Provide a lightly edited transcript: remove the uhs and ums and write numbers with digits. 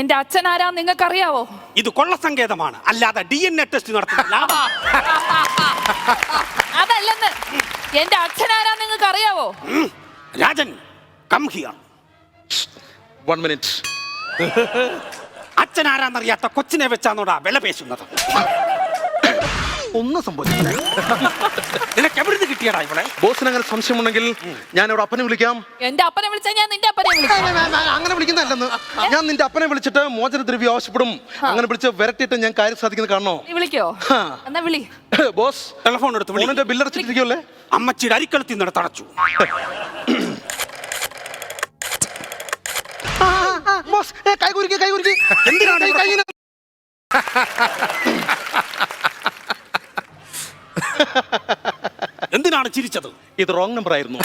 എന്റെ അച്ഛൻ ആരാ നിങ്ങൾക്ക് അറിയാവോ? ഇത് കൊള്ളസങ്കേതമാണ്, അല്ലാതെ DNA ടെസ്റ്റ് നടത്തുന്നില്ല. അതല്ലെന്ന്, എന്റെ അച്ഛൻ ആരാ നിങ്ങൾക്ക് അറിയാവോ? Rajan, come here. 1 minute. അച്ഛൻ ആരാന്നറിയാത്ത കൊച്ചിനെ വെച്ചാന്നോടാ വില പേശുന്നത്. ഒന്നും സംഭവിച്ചില്ല. നിനക്ക് എവിടുന്ന് കിട്ടിയടാ ഇവിടെ? ബോസിന് അങ്ങനെ സംശയമുണ്ടെങ്കിൽ ഞാൻ ഇവിടെ അപ്പനെ വിളിക്കാം. എന്റെ അപ്പനെ വിളിച്ചാൽ ഞാൻ നിന്റെ അപ്പനെ വിളിക്കാം. അങ്ങനെ വിളിക്കുന്നതല്ലെന്ന്. ഞാൻ നിന്റെ അപ്പനെ വിളിച്ചിട്ട് മോചനദ്രവ്യം ആവശ്യപ്പെടും. അങ്ങനെ വിളിച്ച് വരട്ടിട്ട് ഞാൻ കാര്യം സാധിക്കുന്നത് കാണണോ? നീ വിളിക്കോ? എന്നാ വിളി. ബോസ്, ടെലിഫോൺ എടുത്ത് വിളി. ഫോണിന്റെ ബില്ലടച്ചിട്ടിരിക്കുമല്ലേ? അമ്മച്ചിയുടെ അരിക്കളത്തിൽ നിന്ന് തടച്ചു. ബോസ്, കൈ കുരുക്കി. എന്തിനാണ് ഇവിടെ? എന്തിനാണ് ചിരിച്ചത്? ഇത് റോങ് നമ്പർ ആയിരുന്നു.